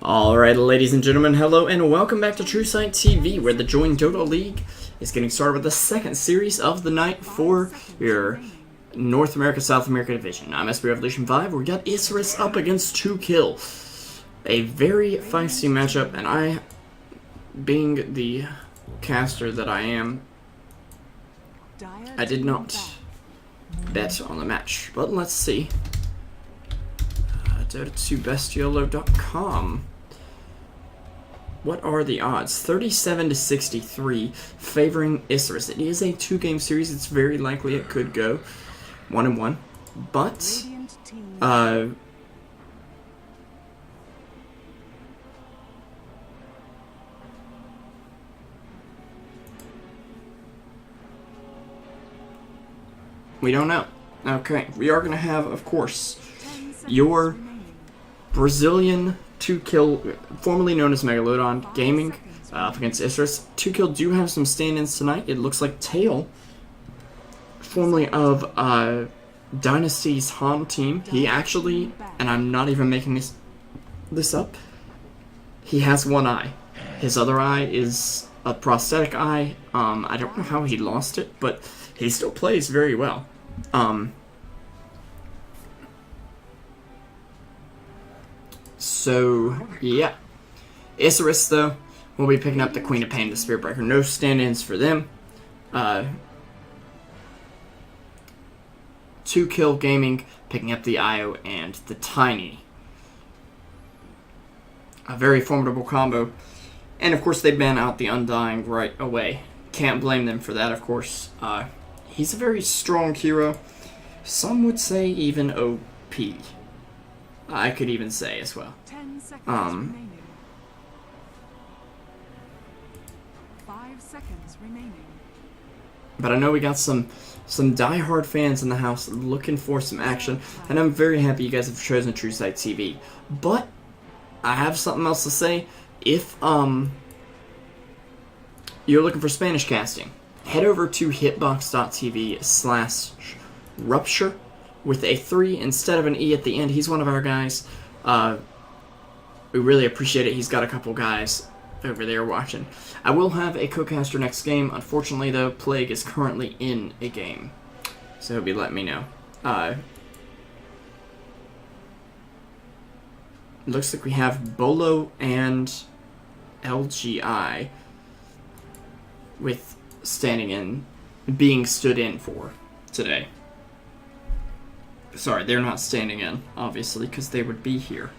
Alright, ladies and gentlemen, hello and welcome back to Truesight TV, where the JDL League is getting started with the second series of the night for your North America, South America division. I'm SB Revolution 5, where we got Isurus up against 2Kill. A very feisty matchup, and I, being the caster that I am, I did not bet on the match, but let's see. Dota2bestiolo.com. What are the odds? 37 to 63, favoring Isurus. It is a two-game series. It's very likely it could go 1-1, but we don't know. Okay, we are going to have, of course, your Brazilian 2Kill, formerly known as Megalodon Gaming, up against Isurus. 2Kill do have some stand-ins tonight. It looks like Tail, formerly of Dynasty's Han team, he actually, and I'm not even making this up, he has one eye. His other eye is a prosthetic eye. I don't know how he lost it, but he still plays very well. So, yeah. Isurus, though, will be picking up the Queen of Pain, the Spirit Breaker. No stand-ins for them. 2Kill Gaming picking up the IO and the Tiny. A very formidable combo. And, of course, they ban out the Undying right away. Can't blame them for that, of course. He's a very strong hero. Some would say even OP. I could even say as well. 10 seconds remaining. 5 seconds remaining. But I know we got some die-hard fans in the house looking for some action, and I'm very happy you guys have chosen Truesight TV. But I have something else to say. If you're looking for Spanish casting, head over to hitbox.tv/rupture with a 3 instead of an E at the end. He's one of our guys. We really appreciate it. He's got a couple guys over there watching. I will have a co-caster next game. Unfortunately, though, Plague is currently in a game, so he'll be letting me know. Looks like we have Bolo and LGI with being stood in for today. Sorry, they're not standing in, obviously, because they would be here.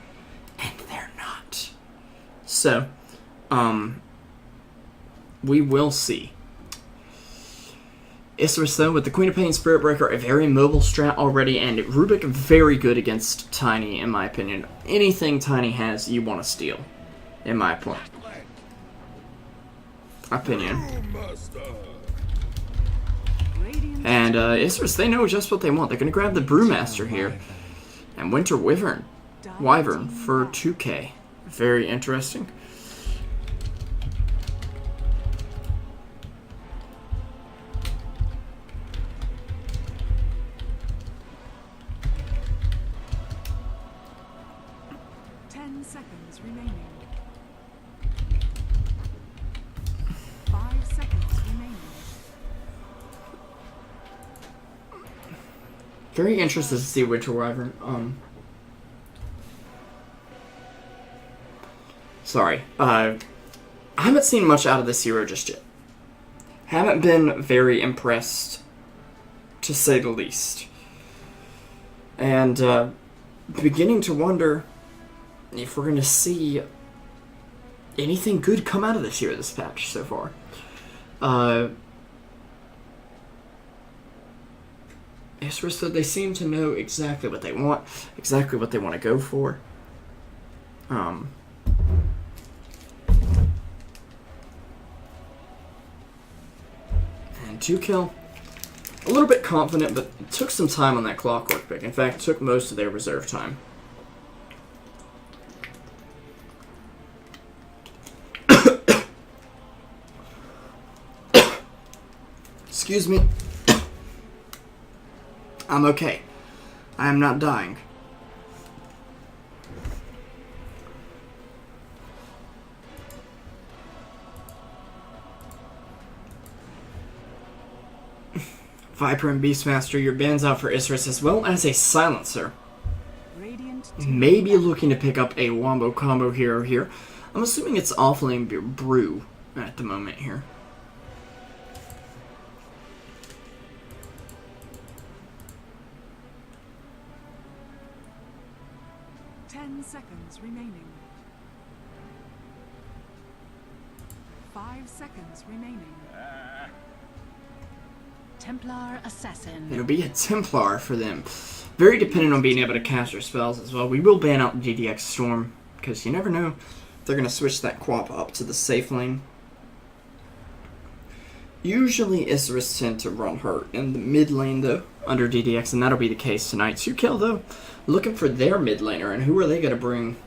And they're not. So, we will see. Isurus, though, with the Queen of Pain, Spirit Breaker, a very mobile strat already, and Rubik very good against Tiny, in my opinion. Anything Tiny has, you want to steal, in my opinion. And Isurus, they know just what they want. They're going to grab the Brewmaster here. And Winter Wyvern for 2K. Very interesting. Very interested to see Winter Wyvern. Sorry. I haven't seen much out of this hero just yet. Haven't been very impressed, to say the least. And beginning to wonder if we're going to see anything good come out of this hero this patch so far. Isurus, they seem to know exactly what they want, exactly what they want to go for. And 2Kill, a little bit confident, but it took some time on that Clockwork pick. In fact, it took most of their reserve time. Excuse me. I'm okay. I am not dying. Viper and Beastmaster, your bands out for Isurus, as well as a Silencer. Radiant Maybe looking to pick up a Wombo combo here or here. I'm assuming it's Offlane Brew at the moment here. seconds remaining. 5 seconds remaining. Templar Assassin. It'll be a Templar for them. Very dependent on being able to cast their spells as well. We will ban out the GDX Storm, because you never know if they're going to switch that Quap up to the safe lane. Usually Isurus tend to run hurt in the mid lane though, under DDX, and that'll be the case tonight. 2Kill though, looking for their mid laner, and who are they going to bring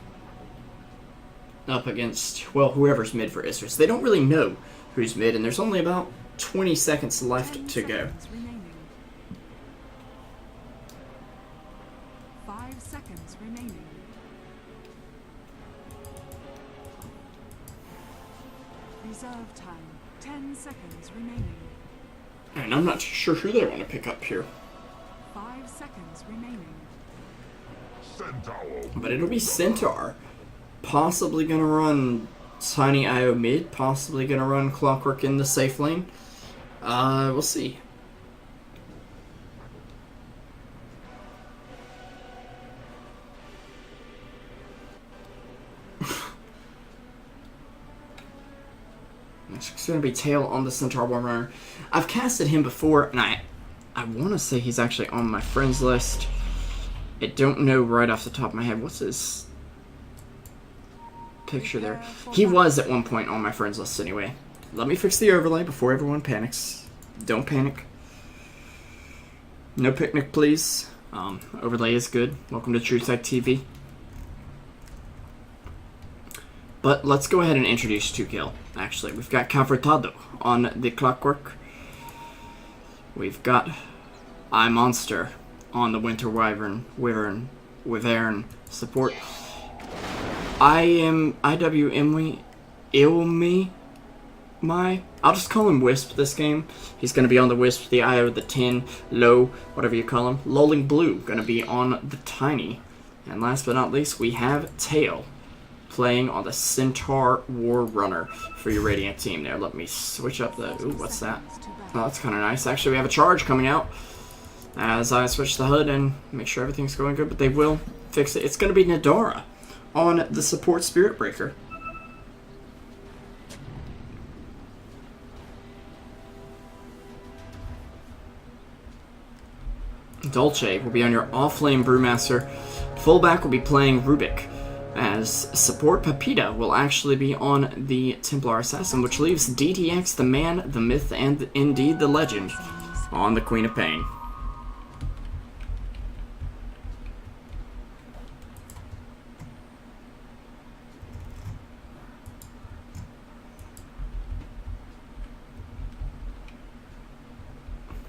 up against, well, whoever's mid for Isurus. They don't really know who's mid, and there's only about 20 seconds left to go. 5 seconds remaining. Reserve time. 10 seconds remaining. And I'm not sure who they want to pick up here. 5 seconds remaining. But it'll be Centaur. Possibly going to run Tiny IO mid. Possibly going to run Clockwork in the safe lane. We'll see. It's going to be Tail on the Centaur Warrunner. I've casted him before, and I want to say he's actually on my friends list. I don't know right off the top of my head. What's his picture there? He was at one point on my friends list anyway. Let me fix the overlay before everyone panics. Don't panic. No picnic, please. Overlay is good. Welcome to Truesight TV. But let's go ahead and introduce 2Kill. Actually, we've got Cavertado on the Clockwork. We've got iMonster on the Winter Wyvern support. I'll just call him Wisp this game. He's going to be on the Wisp, the IO, the 10, low, whatever you call him. Lolling Blue, going to be on the Tiny. And last but not least, we have Tail playing on the Centaur Warrunner for your Radiant team there. Let me switch up the... Ooh, what's that? Oh, that's kind of nice. Actually, we have a charge coming out as I switch the HUD and make sure everything's going good, but they will fix it. It's going to be Nadara on the support Spirit Breaker. Dolce will be on your off-lane Brewmaster. Fullback will be playing Rubik. As support, Pepita will actually be on the Templar Assassin, which leaves DDX, the man, the myth, and indeed the legend, on the Queen of Pain.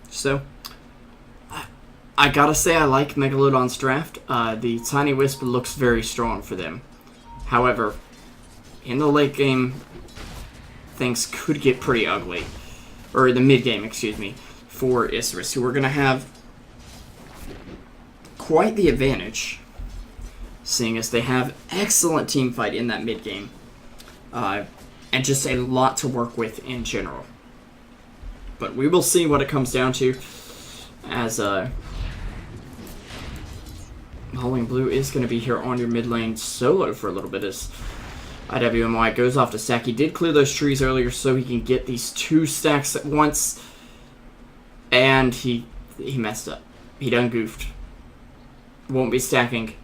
So, I gotta say I like Megalodon's draft. The Tiny Wisp looks very strong for them. However, in the late game, things could get pretty ugly. Or the mid game, excuse me, for Isurus, who are gonna have quite the advantage, seeing as they have excellent team fight in that mid game. And just a lot to work with in general. But we will see what it comes down to, as Howling Blue is going to be here on your mid lane solo for a little bit as IWMY goes off to stack. He did clear those trees earlier so he can get these 2 stacks at once, and he messed up. He done goofed. Won't be stacking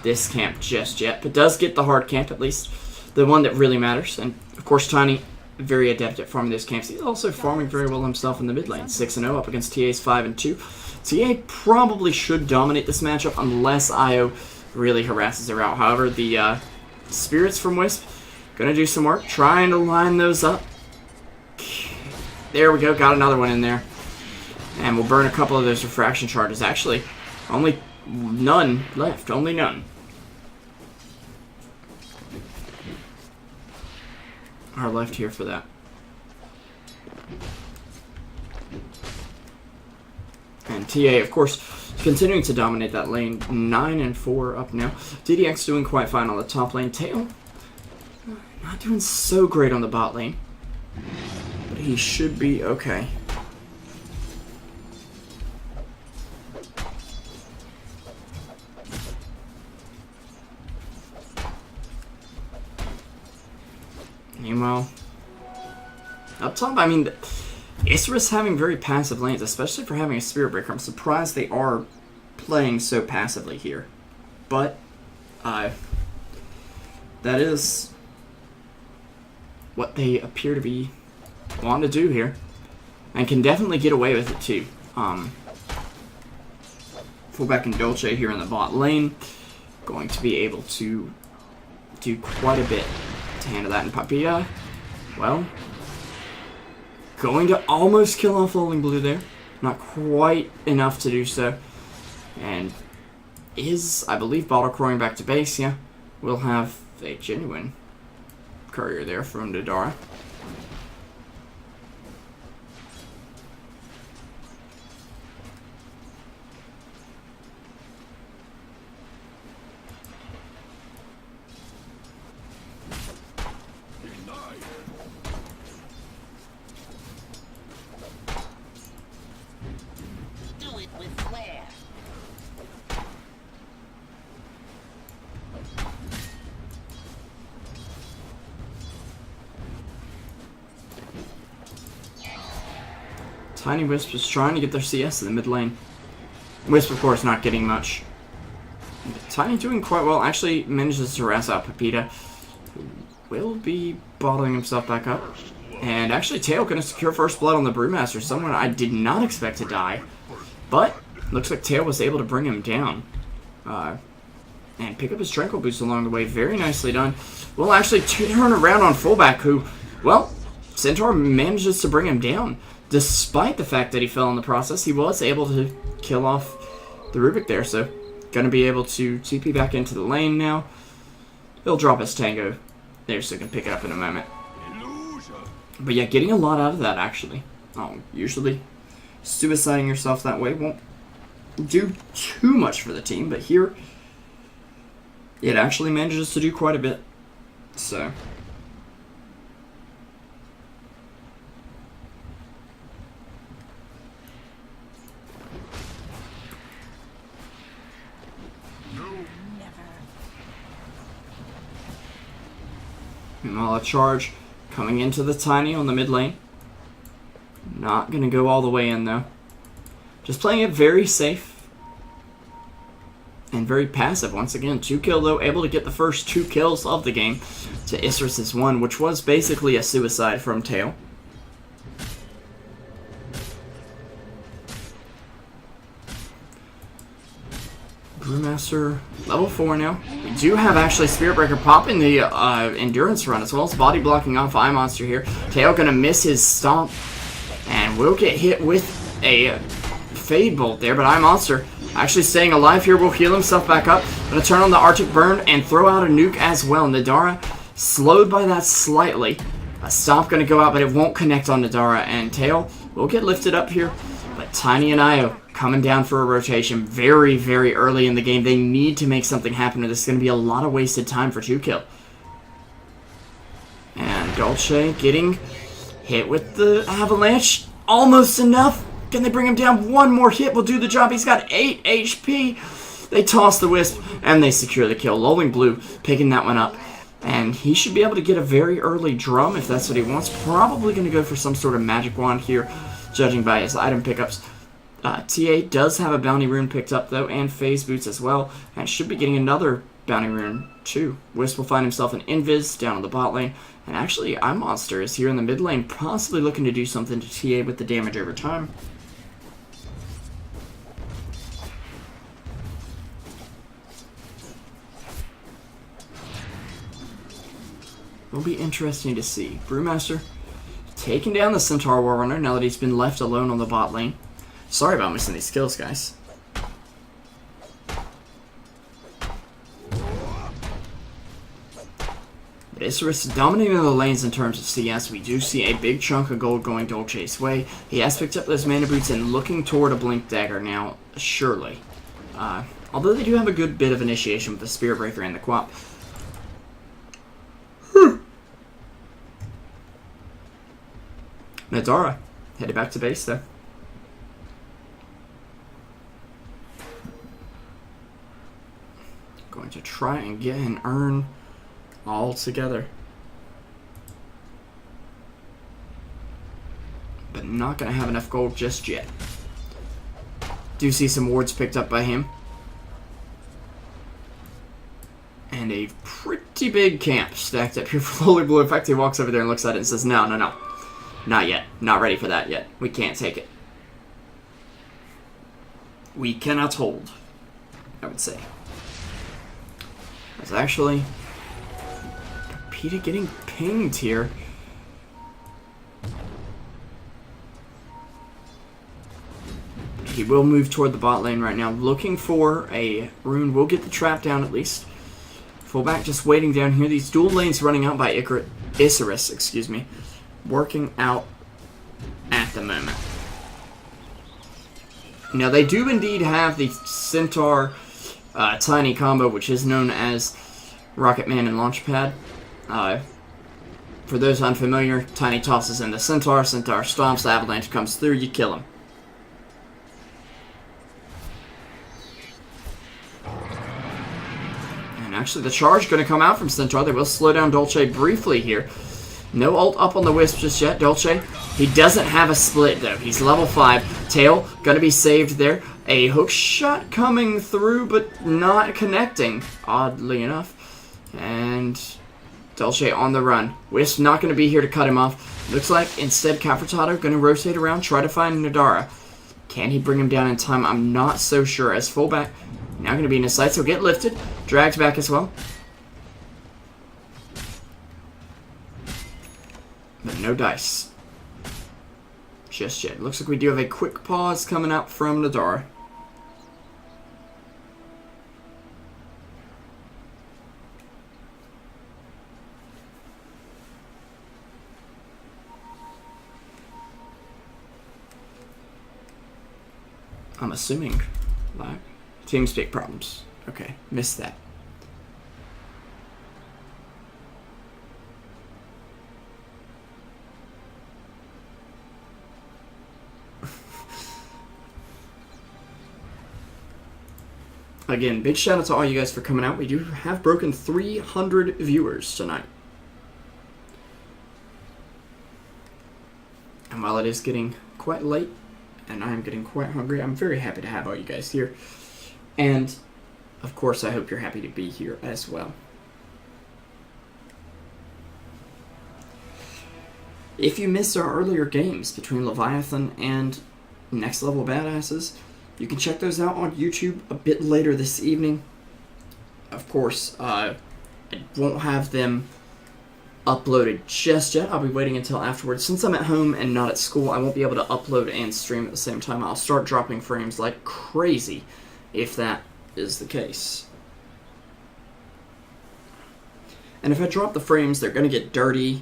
this camp just yet, but does get the hard camp, at least the one that really matters. And of course, Tiny, very adept at farming those camps. He's also farming very well himself in the mid lane, 6-0 up against TA's 5-2. TA probably should dominate this matchup unless IO really harasses her out. However, the Spirits from Wisp gonna do some work, trying to line those up. There we go, got another one in there. And we'll burn a couple of those refraction charges. Actually, only none left, only none. Are left here for that. TA, of course, continuing to dominate that lane. 9-4 up now. DDX doing quite fine on the top lane. Tail, not doing so great on the bot lane. But he should be okay. Meanwhile, up top, I mean, Isurus having very passive lanes, especially for having a Spirit Breaker. I'm surprised they are playing so passively here. But, that is what they appear to be wanting to do here. And can definitely get away with it too. Fullback and Dolce here in the bot lane. Going to be able to do quite a bit to handle that. And Papilla, well, going to almost kill off Rolling Blue there. Not quite enough to do so. And is, I believe, bottle crawling back to base, yeah. We'll have a genuine courier there from Nadara. Tiny Wisp is trying to get their CS in the mid lane. Wisp, of course, not getting much. Tiny doing quite well. Actually manages to harass out Pepita, who will be bottling himself back up. And actually, Tail going to secure first blood on the Brewmaster. Someone I did not expect to die. But looks like Tail was able to bring him down. And pick up his Tranquil boost along the way. Very nicely done. We'll actually turn around on fullback, who, well, Centaur manages to bring him down. Despite the fact that he fell in the process, he was able to kill off the Rubik there, so going to be able to TP back into the lane now. He'll drop his Tango there so he can pick it up in a moment. But yeah, getting a lot out of that, actually. Usually, suiciding yourself that way won't do too much for the team, but here, it actually manages to do quite a bit. So... Meanwhile, a charge coming into the Tiny on the mid lane. Not going to go all the way in, though. Just playing it very safe. And very passive, once again. 2 kill, though. Able to get the first 2 kills of the game to Isurus' 1, which was basically a suicide from Tail. Brewmaster, level 4 now. We do have actually Spirit Breaker popping the Endurance run, as well as body blocking off Eye Monster here. Tail gonna miss his stomp, and will get hit with a Fade Bolt there, but Eye Monster actually staying alive here, will heal himself back up. Gonna turn on the Arctic Burn and throw out a nuke as well. Nadara slowed by that slightly. A Stomp gonna go out, but it won't connect on Nadara, and Tail will get lifted up here. But Tiny and Io coming down for a rotation very, very early in the game. They need to make something happen, or this is going to be a lot of wasted time for 2 kill. And Dolce getting hit with the Avalanche. Almost enough. Can they bring him down? One more hit will do the job. He's got 8 HP. They toss the Wisp, and they secure the kill. Lolling Blue picking that one up. And he should be able to get a very early drum if that's what he wants. Probably going to go for some sort of magic wand here, judging by his item pickups. TA does have a bounty rune picked up, though, and phase boots as well, and should be getting another bounty rune, too. Wisp will find himself an invis down on the bot lane, and actually, Eye Monster is here in the mid lane, possibly looking to do something to TA with the damage over time. Will be interesting to see. Brewmaster taking down the Centaur Warrunner now that he's been left alone on the bot lane. Sorry about missing these kills, guys. But Isurus dominating the lanes in terms of CS. We do see a big chunk of gold going Dolce's way. He has picked up those mana boots and looking toward a blink dagger now, surely. Although they do have a good bit of initiation with the Spirit Breaker and the Quap. Nadara headed back to base though. Going to try and get an urn all together. But not going to have enough gold just yet. Do see some wards picked up by him. And a pretty big camp stacked up here for Lowly Blue. In fact, he walks over there and looks at it and says, no, no, no. Not yet. Not ready for that yet. We can't take it. We cannot hold, I would say. It's actually Peter getting pinged here. He will move toward the bot lane right now, looking for a rune. We'll get the trap down at least. Fullback just waiting down here. These dual lanes running out by Isurus, excuse me, working out at the moment. Now they do indeed have the Centaur Tiny combo, which is known as Rocket Man and Launchpad. For those unfamiliar, Tiny tosses in the Centaur, Centaur stomps, the Avalanche comes through, you kill him. And actually the charge going to come out from Centaur. They will slow down Dolce briefly here. No ult up on the Wisp just yet. Dolce, he doesn't have a split though. He's level 5. Tail going to be saved there. A hook shot coming through, but not connecting, oddly enough. And Dolce on the run. Wisp not going to be here to cut him off. Looks like instead Cafratato going to rotate around, try to find Nadara. Can he bring him down in time? I'm not so sure. As fullback now going to be in his sights, he'll get lifted. Dragged back as well. But no dice. Just yet. Looks like we do have a quick pause coming out from Nadara. I'm assuming lag. TeamSpeak problems. Okay, missed that. Again, big shout out to all you guys for coming out. We do have broken 300 viewers tonight. And while it is getting quite late, and I am getting quite hungry, I'm very happy to have all you guys here. And, of course, I hope you're happy to be here as well. If you missed our earlier games between Leviathan and Next Level Badasses, you can check those out on YouTube a bit later this evening. Of course, I won't have them uploaded just yet. I'll be waiting until afterwards. Since I'm at home and not at school, I won't be able to upload and stream at the same time. I'll start dropping frames like crazy if that is the case. And if I drop the frames, they're going to get dirty,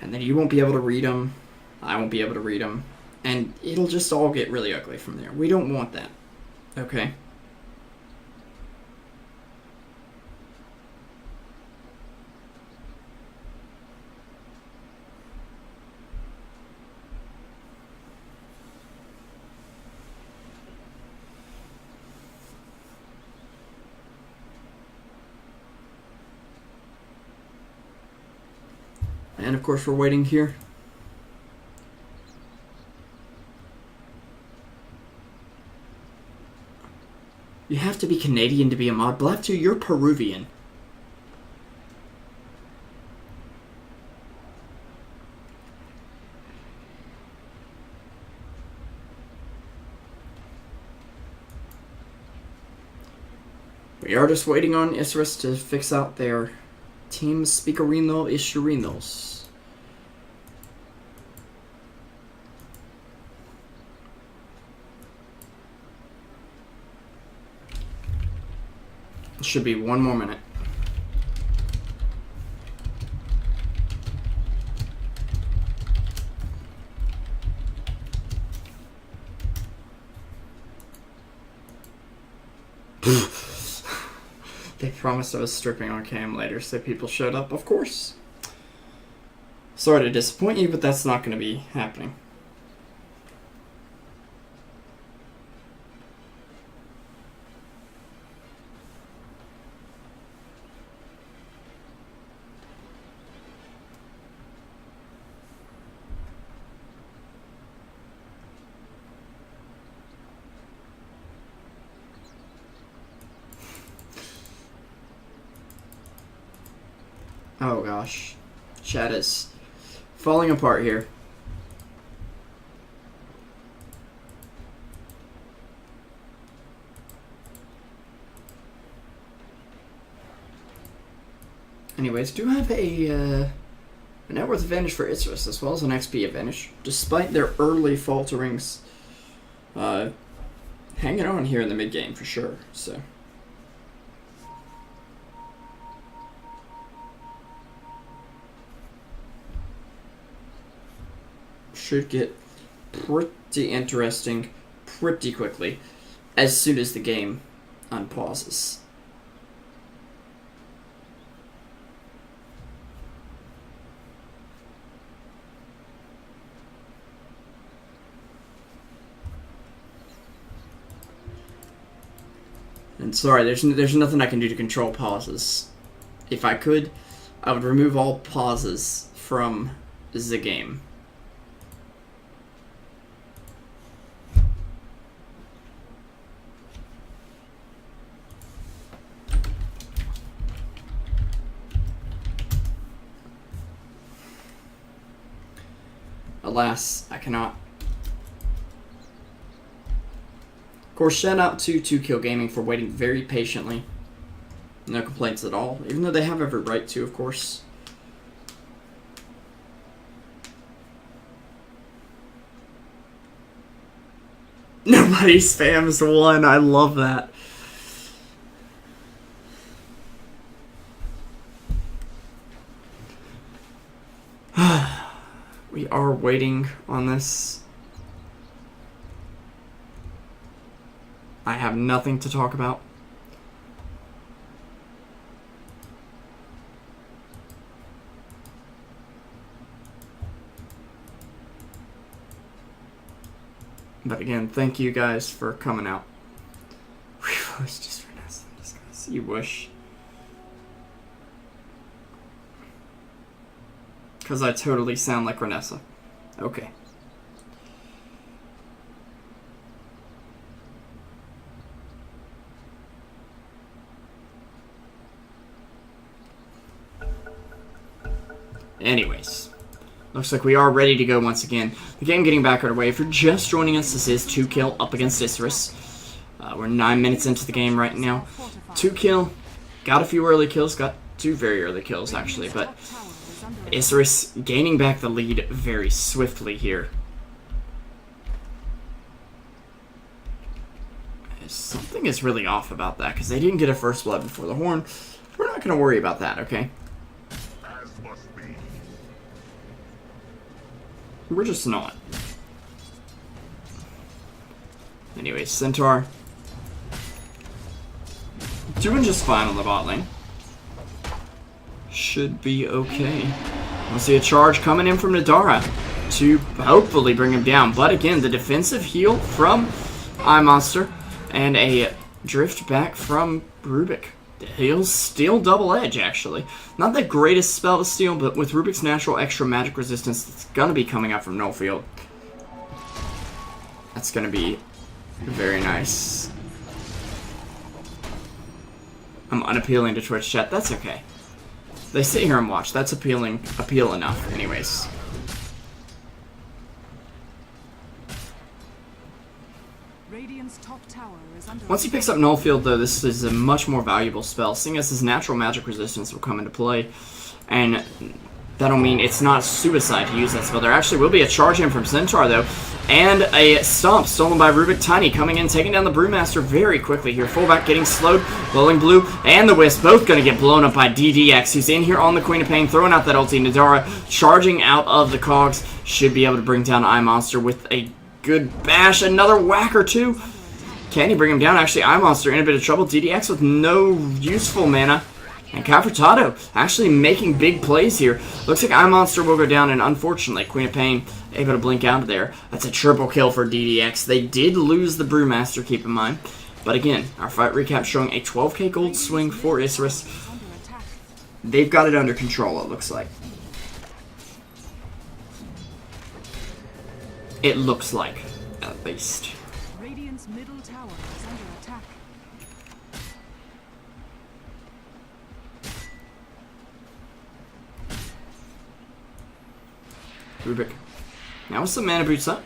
and then you won't be able to read them. I won't be able to read them. And it'll just all get really ugly from there. We don't want that. Okay? And of course we're waiting here. You have to be Canadian to be a mod. Black 2, you're Peruvian. We are just waiting on Isurus to fix out their team speakerino isurinos. Should be one more minute. They promised I was stripping on cam later, so people showed up, of course. Sorry to disappoint you, but that's not going to be happening. Oh gosh, chat is falling apart here. Anyways, do have a net worth advantage for Isurus as well as an XP advantage, despite their early falterings. Hanging on here in the mid game for sure. So. Should get pretty interesting pretty quickly as soon as the game unpauses. And sorry, there's nothing I can do to control pauses. If I could, I would remove all pauses from the game. Alas, I cannot. Of course, shout out to 2Kill Gaming for waiting very patiently. No complaints at all, even though they have every right to, of course. Nobody spams one, I love that. We are waiting on this. I have nothing to talk about. But again, thank you guys for coming out. Revo is just Reinessa. I'm just gonna see you wish. Because I totally sound like Reinessa. Okay. Anyways. Looks like we are ready to go once again. The game getting back underway. If you're just joining us, this is 2Kill up against Isurus. We're 9 minutes into the game right now. 2Kill. Got a few early kills. Got 2 very early kills, actually. But Isurus gaining back the lead very swiftly here. Something is really off about that, because they didn't get a first blood before the horn. We're not going to worry about that, okay? We're just not. Anyways, Centaur doing just fine on the bot lane. Should be okay. We'll see a charge coming in from Nadara to hopefully bring him down. But again, the defensive heal from iMonster and a drift back from Rubik. The heal's still double edge, actually. Not the greatest spell to steal, but with Rubik's natural extra magic resistance that's gonna be coming out from no field, that's gonna be very nice. I'm unappealing to Twitch chat. That's okay. They sit here and watch. That's appeal enough, anyways. Once he picks up Null Field, though, this is a much more valuable spell, seeing as his natural magic resistance will come into play. And that'll mean it's not suicide to use that spell. There actually will be a charge in from Centaur, though. And a stomp stolen by Rubik. Tiny coming in, taking down the Brewmaster very quickly here. Fullback getting slowed. Blowing Blue and the Wisp both going to get blown up by DDX, who's in here on the Queen of Pain, throwing out that ulti. Nadara charging out of the cogs. Should be able to bring down iMonster with a good bash. Another whack or two. Can he bring him down? Actually, iMonster in a bit of trouble. DDX with no useful mana. And Cafratato actually making big plays here. Looks like iMonster will go down, and unfortunately, Queen of Pain able to blink out of there. That's a triple kill for DDX. They did lose the Brewmaster, keep in mind. But again, our fight recap showing a 12k gold swing for Isurus. They've got it under control, it looks like. It looks like, at least. Radiant's middle tower is under attack. Rubik. Now with some mana boots up.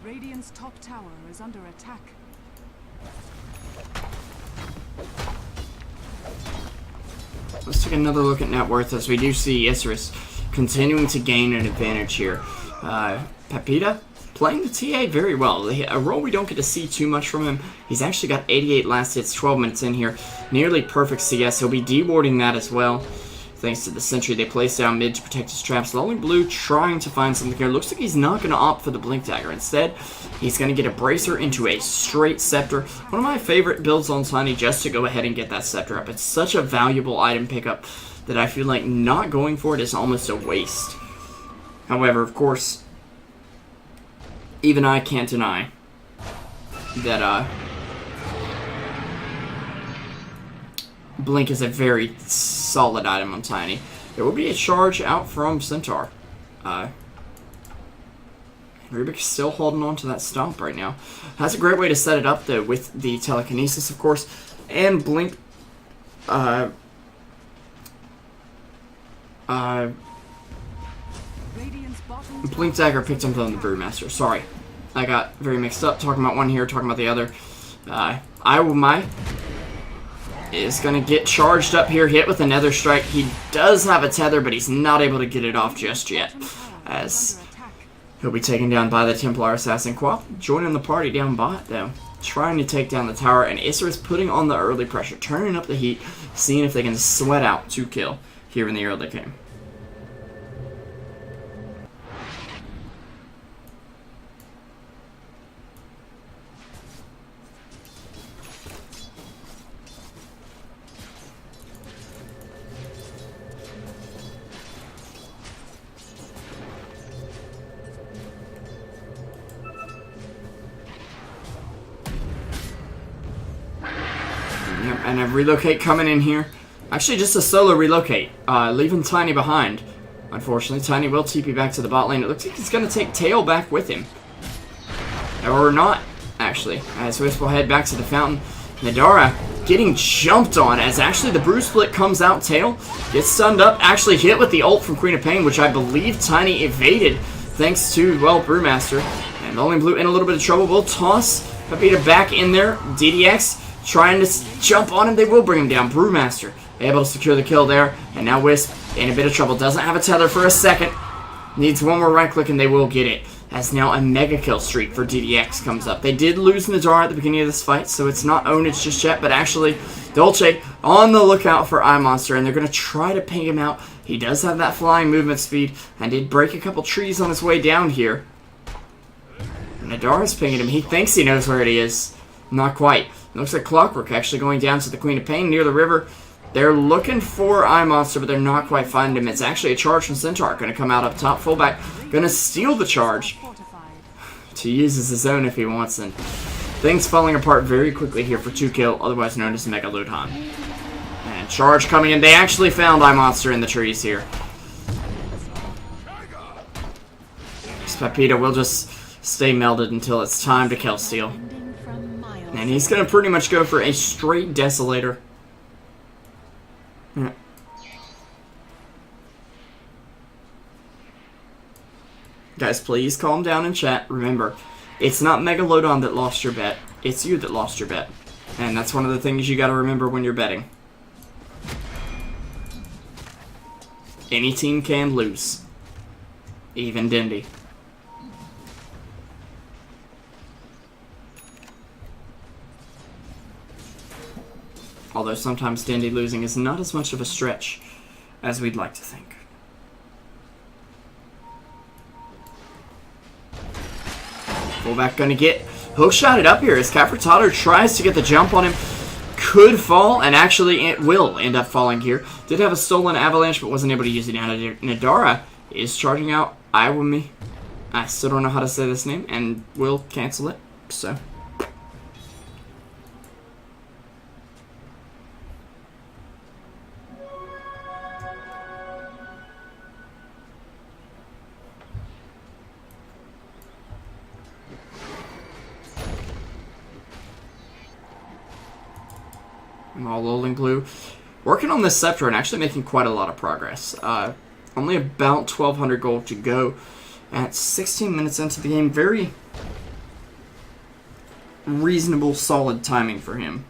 Radiant's top tower is under attack. Let's take another look at net worth as we do see Isurus continuing to gain an advantage here. Pepita playing the TA very well. A role we don't get to see too much from him. He's actually got 88 last hits, 12 minutes in here. Nearly perfect CS. He'll be dewarding that as well. Thanks to the sentry they placed down mid to protect his traps. Lolling Blue trying to find something here. Looks like he's not going to opt for the Blink Dagger. Instead, he's going to get a Bracer into a straight Scepter. One of my favorite builds on Tiny just to go ahead and get that Scepter up. It's such a valuable item pickup that I feel like not going for it is almost a waste. However, of course, even I can't deny that Blink is a very solid item on Tiny. There will be a charge out from Centaur. Rubik's still holding on to that stomp right now. That's a great way to set it up, though, with the telekinesis, of course, and Blink. Blink Dagger picked up on the Brewmaster. Sorry, I got very mixed up. Talking about one here, talking about the other. My is going to get charged up here, hit with another strike. He does have a tether, but he's not able to get it off just yet, as he'll be taken down by the Templar Assassin. Quap joining the party down bot, though, trying to take down the tower, and Isurus putting on the early pressure, turning up the heat, seeing if they can sweat out 2 kill here in the early game. And a relocate coming in here. Actually, just a solo relocate, leaving Tiny behind. Unfortunately, Tiny will TP back to the bot lane. It looks like he's going to take Tail back with him. Or not, actually. As Wisp will head back to the fountain. Nadara getting jumped on as actually the Brew Split comes out. Tail gets stunned up. Actually hit with the ult from Queen of Pain, which I believe Tiny evaded thanks to, well, Brewmaster. And Lolling Blue in a little bit of trouble. We'll toss Pepita back in there. DDX trying to jump on him. They will bring him down. Brewmaster able to secure the kill there. And now Wisp in a bit of trouble. Doesn't have a tether for a second. Needs one more right click and they will get it. As now a mega kill streak for DDX comes up. They did lose Nadara at the beginning of this fight, so it's not ownage just yet. But actually, Dolce on the lookout for iMonster, and they're going to try to ping him out. He does have that flying movement speed and did break a couple trees on his way down here. Nadara's pinging him. He thinks he knows where it is. Not quite. Looks like Clockwork actually going down to the Queen of Pain near the river. They're looking for iMonster, but they're not quite finding him. It's actually a charge from Centaur. Going to come out up top. Fullback going to steal the charge to use as his own if he wants. And things falling apart very quickly here for 2 kill, otherwise known as Megalodon. And charge coming in. They actually found iMonster in the trees here. Pepita will just stay melded until it's time to kill steal. And he's going to pretty much go for a straight Desolator. Yeah. Guys, please calm down in chat. Remember, it's not Megalodon that lost your bet. It's you that lost your bet. And that's one of the things you got to remember when you're betting. Any team can lose. Even Dindy. Although sometimes Dandy losing is not as much of a stretch as we'd like to think. Fullback gonna get hook-shotted up here as Cafratato tries to get the jump on him. Could fall, and actually it will end up falling here. Did have a stolen avalanche, but wasn't able to use it now. Nadara is charging out Iwami. I still don't know how to say this name, and will cancel it, so. I'm all lolling blue. Working on this scepter and actually making quite a lot of progress. Only about 1,200 gold to go at 16 minutes into the game. Very reasonable, solid timing for him,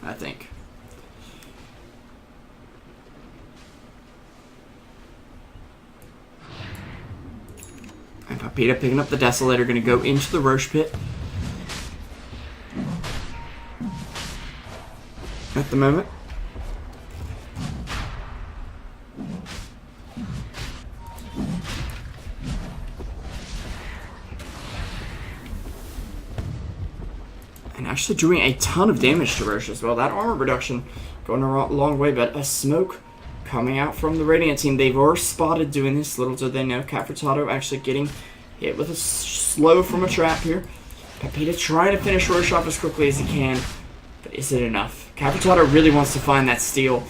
I think. And Papita picking up the Desolator, going to go into the Roche Pit. At the moment. And actually doing a ton of damage to Roche as well. That armor reduction going a long way, but a smoke coming out from the Radiant team. They were spotted doing this. Little did they know Cafratato actually getting hit with a slow from a trap here. Papita trying to finish Roche off as quickly as he can. But is it enough? Cafratato really wants to find that steal.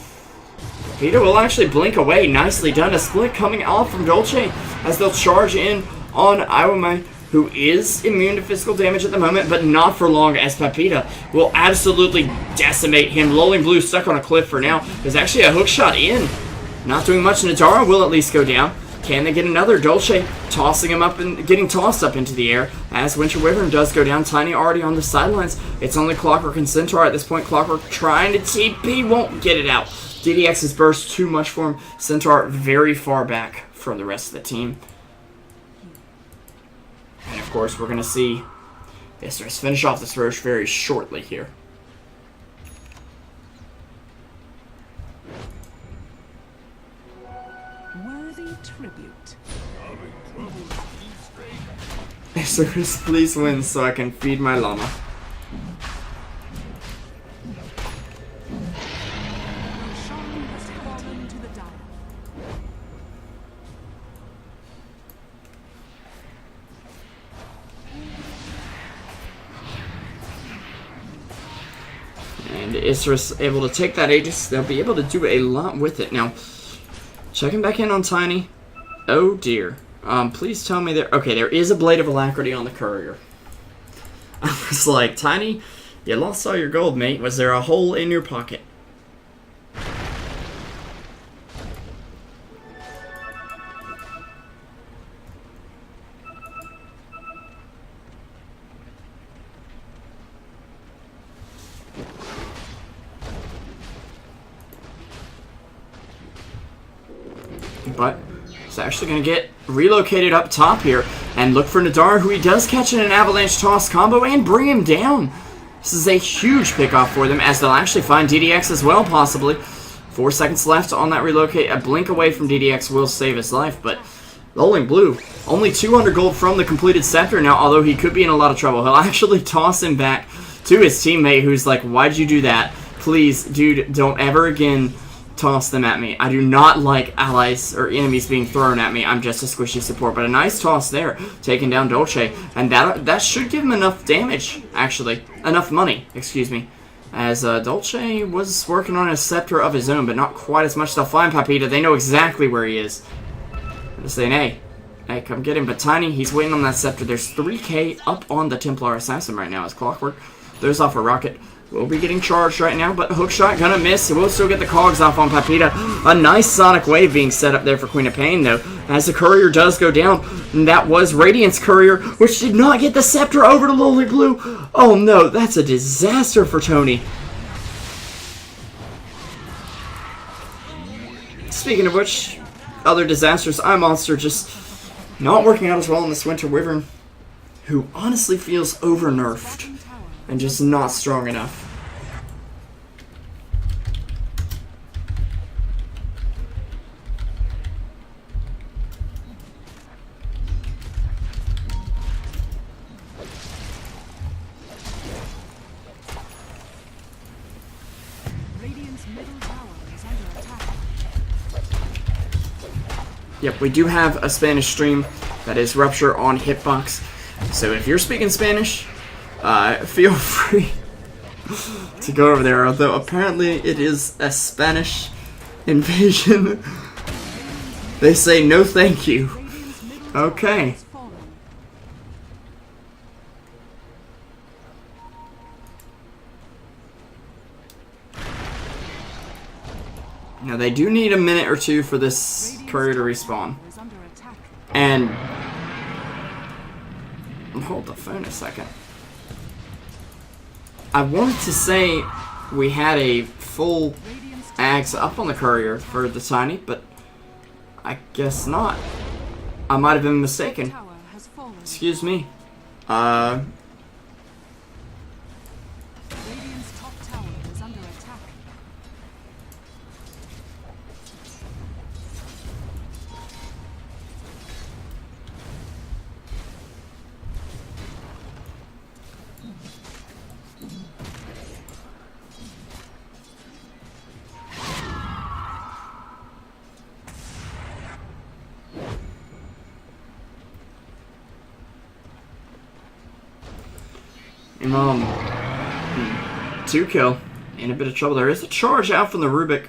Papita will actually blink away. Nicely done. A split coming off from Dolce as they'll charge in on Iwami, who is immune to physical damage at the moment, but not for long, as Papita will absolutely decimate him. Lolling Blue stuck on a cliff for now. There's actually a hook shot in. Not doing much. Nadara will at least go down. Can they get another? Dolce tossing him up and getting tossed up into the air as Winter Wyvern does go down. Tiny already on the sidelines. It's only Clockwork and Centaur at this point. Clockwork trying to TP, won't get it out. DDX's burst too much for him. Centaur very far back from the rest of the team. And of course, we're going to see Isurus finish off this Roche very shortly here. Tribute. Isurus, please win so I can feed my llama. And Isurus able to take that Aegis. They'll be able to do a lot with it. Now, checking back in on Tiny. Oh dear. Please tell me there... Okay, there is a Blade of Alacrity on the Courier. I was like, Tiny, you lost all your gold, mate. Was there a hole in your pocket? But he's actually going to get relocated up top here and look for Nadar, who he does catch in an avalanche toss combo and bring him down. This is a huge pickoff for them, as they'll actually find DDX as well, possibly. 4 seconds left on that relocate. A blink away from DDX will save his life, but Lolling Blue, only 200 gold from the completed scepter now, although he could be in a lot of trouble. He'll actually toss him back to his teammate, who's like, why'd you do that? Please, dude, don't ever again toss them at me. I do not like allies or enemies being thrown at me. I'm just a squishy support. But a nice toss there, taking down Dolce. And that should give him enough damage, actually. Enough money, excuse me. As Dolce was working on a scepter of his own, but not quite as much. They'll find Papita. They know exactly where he is. They're saying, hey, come get him. But Tiny, he's waiting on that scepter. There's 3k up on the Templar Assassin right now as Clockwork throws off a rocket. Will be getting charged right now, but hookshot gonna miss. He will still get the cogs off on Papita. A nice sonic wave being set up there for Queen of Pain, though, as the Courier does go down. And that was Radiant's Courier, which did not get the scepter over to Lowly Blue. Oh no, that's a disaster for Tony. Speaking of which, other disasters, iMonster just not working out as well in this Winter Wyvern, who honestly feels over-nerfed and just not strong enough. Yep, we do have a Spanish stream that is Rupture on Hitbox. So if you're speaking Spanish, feel free to go over there. Although apparently it is a Spanish invasion. They say no thank you. Okay. Now they do need a minute or two for this courier to respawn. And hold the phone a second. I wanted to say we had a full axe up on the courier for the Tiny, but I guess not. I might have been mistaken. Excuse me. Two kill. In a bit of trouble. There is a charge out from the Rubik.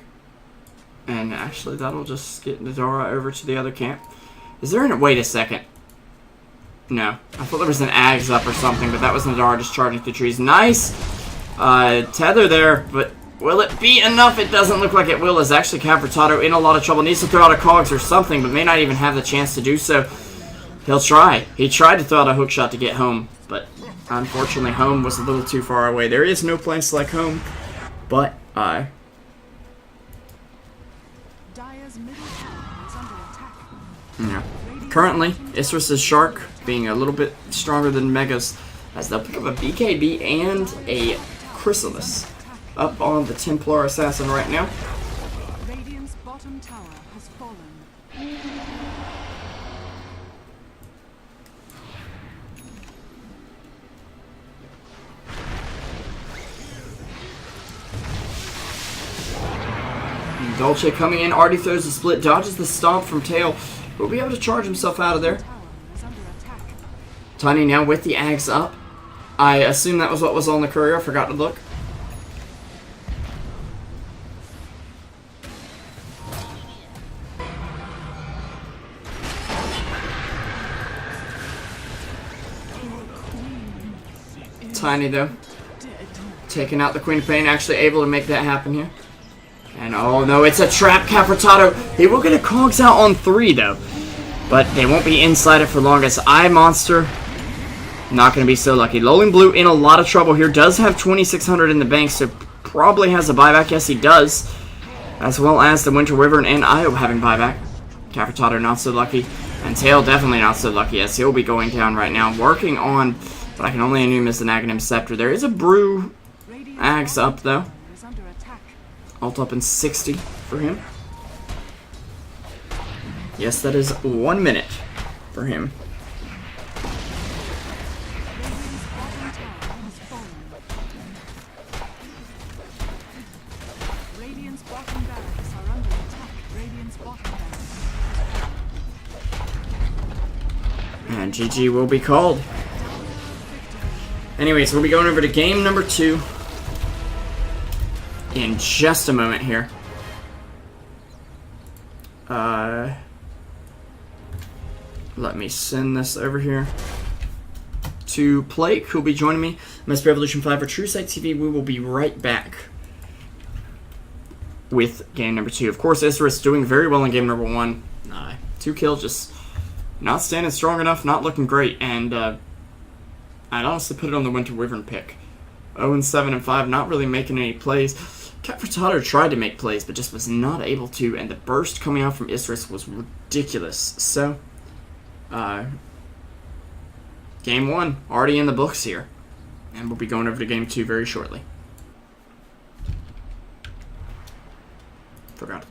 And actually that'll just get Nadara over to the other camp. Is there an... Wait a second. No. I thought there was an Ags up or something, but that was Nadara just charging through trees. Nice! Tether there, but will it be enough? It doesn't look like it will. Is actually Capritato in a lot of trouble. Needs to throw out a Cogs or something, but may not even have the chance to do so. He'll try. He tried to throw out a hook shot to get home, but unfortunately home was a little too far away. There is no place like home, but Dire's middle tower is under attack. yeah. Currently, Isurus' Shark being a little bit stronger than Megas, as they'll pick up a BKB and a Chrysalis up on the Templar Assassin right now. Radiant's bottom tower has fallen. Dolce coming in, already throws a split, dodges the stomp from Tail. Will be able to charge himself out of there. Tiny now with the Ags up. I assume that was what was on the courier. I forgot to look. Tiny though, taking out the Queen of Pain, actually able to make that happen here. And oh no, it's a trap, Capritato. He will get a Cogs out on 3 though. But they won't be inside it for long as Eye Monster. Not going to be so lucky. Lowling Blue in a lot of trouble here. Does have 2,600 in the bank, so probably has a buyback. Yes, he does. As well as the Winter Wyvern and Io having buyback. Capritato not so lucky. And Tail definitely not so lucky as he'll be going down right now. Working on what I can only assume is an Aghanim Scepter. There is a Brew Ags up though. Ult up in 60 for him. Yes, that is 1 minute for him. And GG will be called. Anyways, we'll be going over to game number 2 in just a moment here. Let me send this over here to Plague, who'll be joining me. Must Revolution 5 for Truesight TV. We will be right back with game number 2. Of course, Isurus doing very well in game number 1. 2 kills, just not standing strong enough, not looking great, and I'd honestly put it on the Winter Wyvern pick. 0-7 and 5, not really making any plays. Capritato tried to make plays, but just was not able to, and the burst coming out from Isurus was ridiculous. So, game 1 already in the books here, and we'll be going over to game 2 very shortly. Forgot.